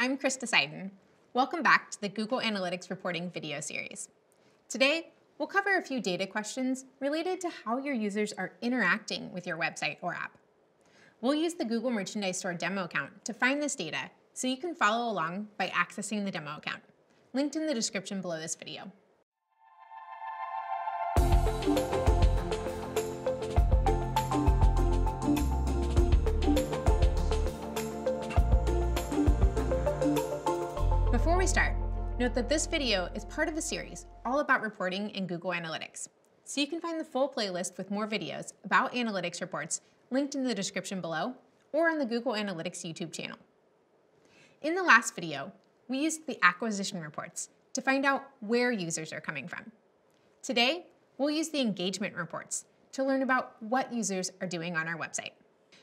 I'm Krista Seiden. Welcome back to the Google Analytics Reporting video series. Today, we'll cover a few data questions related to how your users are interacting with your website or app. We'll use the Google Merchandise Store demo account to find this data so you can follow along by accessing the demo account, linked in the description below this video. Before we start, note that this video is part of a series all about reporting in Google Analytics. So you can find the full playlist with more videos about analytics reports linked in the description below or on the Google Analytics YouTube channel. In the last video, we used the acquisition reports to find out where users are coming from. Today, we'll use the engagement reports to learn about what users are doing on our website.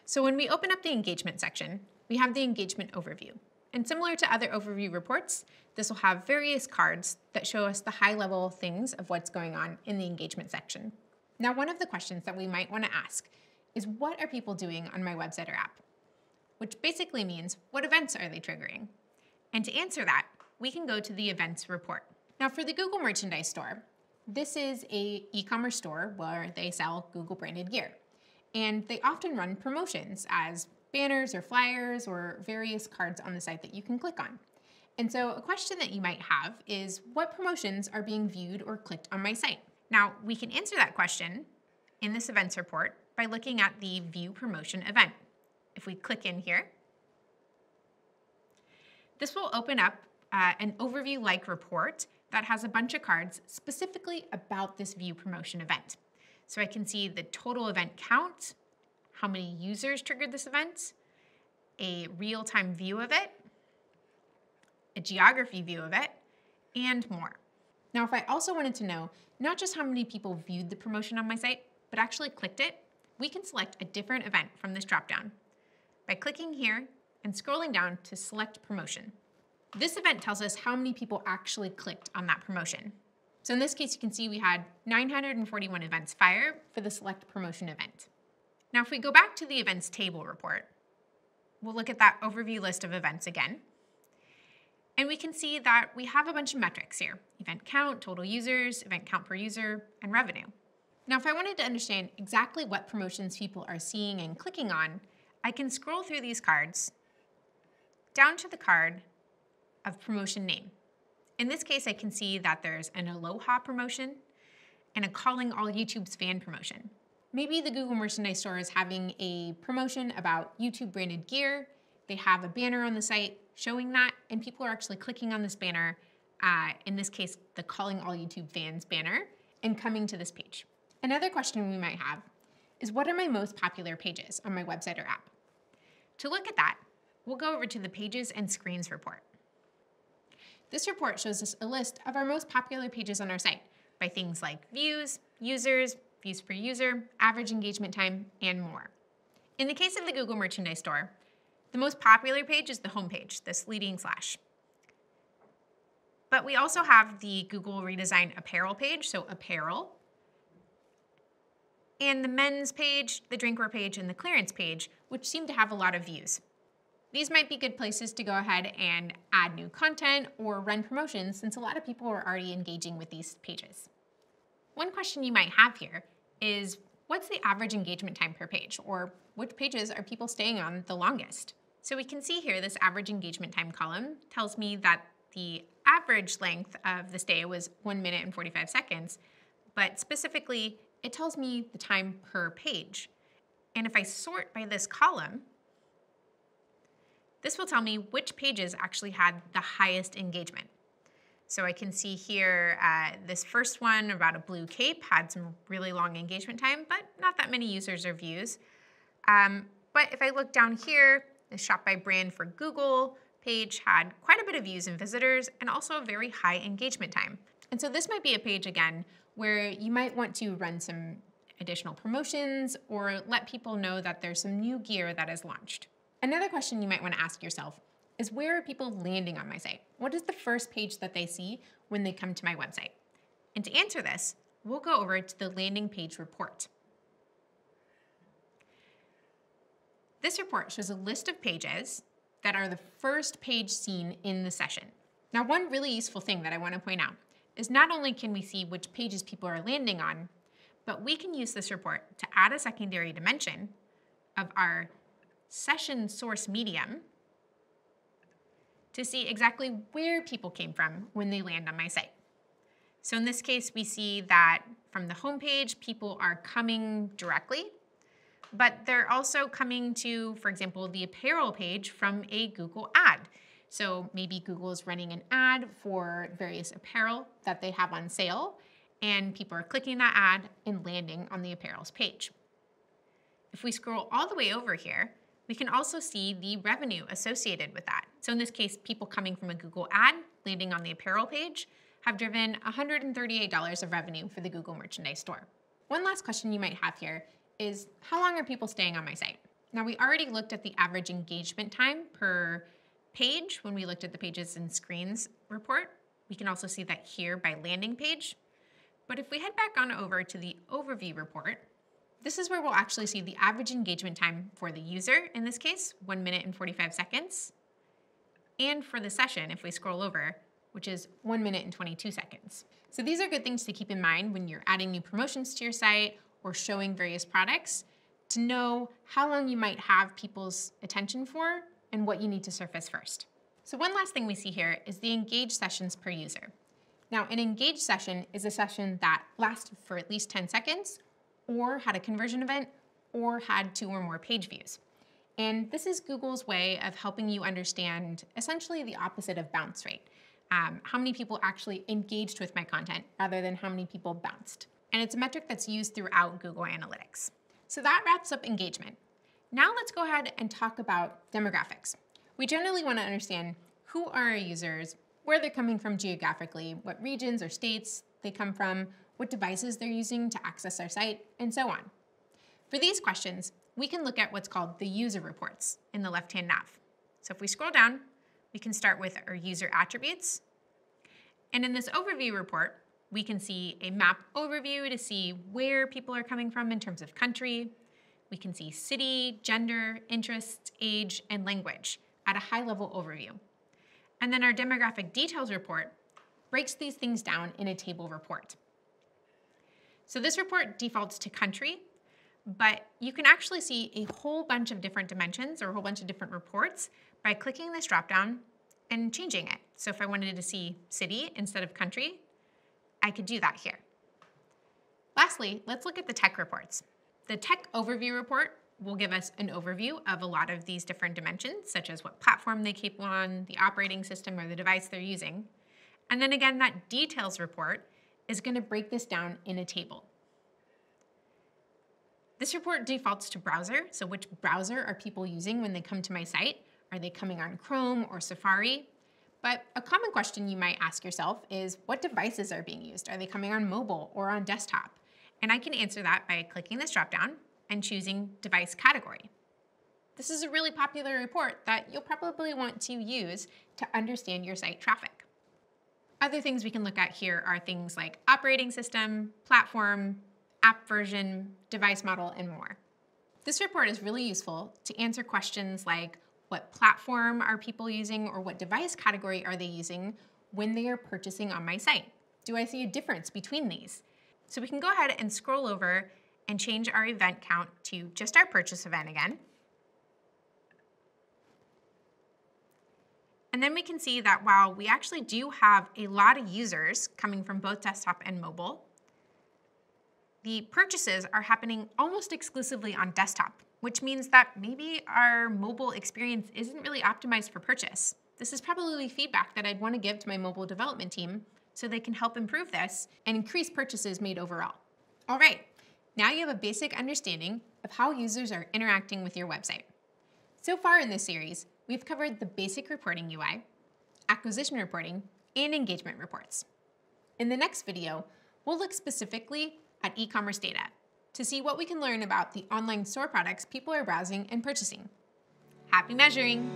So when we open up the engagement section, we have the engagement overview. And similar to other overview reports, this will have various cards that show us the high-level things of what's going on in the engagement section. Now, one of the questions that we might want to ask is, what are people doing on my website or app? Which basically means, what events are they triggering? And to answer that, we can go to the events report. Now, for the Google Merchandise Store, this is an e-commerce store where they sell Google branded gear. And they often run promotions as banners or flyers or various cards on the site that you can click on. And so a question that you might have is, what promotions are being viewed or clicked on my site? Now, we can answer that question in this events report by looking at the View Promotion event. If we click in here, this will open up an overview-like report that has a bunch of cards specifically about this View Promotion event. So I can see the total event count, how many users triggered this event, a real-time view of it, a geography view of it, and more. Now, if I also wanted to know not just how many people viewed the promotion on my site, but actually clicked it, we can select a different event from this dropdown by clicking here and scrolling down to select promotion. This event tells us how many people actually clicked on that promotion. So in this case, you can see we had 941 events fire for the select promotion event. Now, if we go back to the events table report, we'll look at that overview list of events again. And we can see that we have a bunch of metrics here: event count, total users, event count per user, and revenue. Now, if I wanted to understand exactly what promotions people are seeing and clicking on, I can scroll through these cards down to the card of promotion name. In this case, I can see that there's an Aloha promotion and a Calling All YouTube's Fan promotion. Maybe the Google Merchandise Store is having a promotion about YouTube branded gear. They have a banner on the site showing that, and people are actually clicking on this banner, in this case, the Calling All YouTube Fans banner, and coming to this page. Another question we might have is, what are my most popular pages on my website or app? To look at that, we'll go over to the Pages and Screens report. This report shows us a list of our most popular pages on our site by things like views, users, views per user, average engagement time, and more. In the case of the Google Merchandise Store, the most popular page is the home page, this leading slash. But we also have the Google Redesign Apparel page, so apparel, and the men's page, the drinkware page, and the clearance page, which seem to have a lot of views. These might be good places to go ahead and add new content or run promotions, since a lot of people are already engaging with these pages. One question you might have here is, what's the average engagement time per page, or which pages are people staying on the longest? So we can see here this average engagement time column tells me that the average length of the stay was 1 minute and 45 seconds, but specifically, it tells me the time per page. And if I sort by this column, this will tell me which pages actually had the highest engagement. So I can see here this first one about a blue cape had some really long engagement time, but not that many users or views. But if I look down here, the Shop by Brand for Google page had quite a bit of views and visitors, and also a very high engagement time. And so this might be a page, again, where you might want to run some additional promotions or let people know that there's some new gear that is launched. Another question you might want to ask yourself is, where are people landing on my site? What is the first page that they see when they come to my website? And to answer this, we'll go over to the landing page report. This report shows a list of pages that are the first page seen in the session. Now, one really useful thing that I want to point out is not only can we see which pages people are landing on, but we can use this report to add a secondary dimension of our session source medium to see exactly where people came from when they land on my site. So in this case, we see that from the homepage, people are coming directly, but they're also coming to, for example, the apparel page from a Google ad. So maybe Google is running an ad for various apparel that they have on sale, and people are clicking that ad and landing on the apparels page. If we scroll all the way over here, we can also see the revenue associated with that. So in this case, people coming from a Google ad landing on the apparel page have driven $138 of revenue for the Google Merchandise Store. One last question you might have here is, how long are people staying on my site? Now, we already looked at the average engagement time per page when we looked at the Pages and Screens report. We can also see that here by landing page. But if we head back on over to the overview report, this is where we'll actually see the average engagement time for the user, in this case, 1 minute and 45 seconds, and for the session, if we scroll over, which is 1 minute and 22 seconds. So these are good things to keep in mind when you're adding new promotions to your site or showing various products, to know how long you might have people's attention for and what you need to surface first. So one last thing we see here is the engaged sessions per user. Now, an engaged session is a session that lasted for at least 10 seconds, or had a conversion event, or had 2 or more page views. And this is Google's way of helping you understand essentially the opposite of bounce rate. How many people actually engaged with my content rather than how many people bounced. And it's a metric that's used throughout Google Analytics. So that wraps up engagement. Now let's go ahead and talk about demographics. We generally want to understand who are our users, where they're coming from geographically, what regions or states they come from, what devices they're using to access our site, and so on. For these questions, we can look at what's called the user reports in the left-hand nav. So if we scroll down, we can start with our user attributes. And in this overview report, we can see a map overview to see where people are coming from in terms of country. We can see city, gender, interests, age, and language at a high-level overview. And then our demographic details report breaks these things down in a table report. So this report defaults to country, but you can actually see a whole bunch of different dimensions or a whole bunch of different reports by clicking this dropdown and changing it. So if I wanted to see city instead of country, I could do that here. Lastly, let's look at the tech reports. The tech overview report will give us an overview of a lot of these different dimensions, such as what platform they keep on, the operating system, or the device they're using. And then again, that details report is going to break this down in a table. This report defaults to browser, so which browser are people using when they come to my site? Are they coming on Chrome or Safari? But a common question you might ask yourself is, what devices are being used? Are they coming on mobile or on desktop? And I can answer that by clicking this dropdown and choosing device category. This is a really popular report that you'll probably want to use to understand your site traffic. Other things we can look at here are things like operating system, platform, app version, device model, and more. This report is really useful to answer questions like, what platform are people using, or what device category are they using when they are purchasing on my site? Do I see a difference between these? So we can go ahead and scroll over and change our event count to just our purchase event again. And then we can see that while we actually do have a lot of users coming from both desktop and mobile, the purchases are happening almost exclusively on desktop, which means that maybe our mobile experience isn't really optimized for purchase. This is probably feedback that I'd want to give to my mobile development team so they can help improve this and increase purchases made overall. All right, now you have a basic understanding of how users are interacting with your website. So far in this series, we've covered the basic reporting UI, acquisition reporting, and engagement reports. In the next video, we'll look specifically at e-commerce data to see what we can learn about the online store products people are browsing and purchasing. Happy measuring!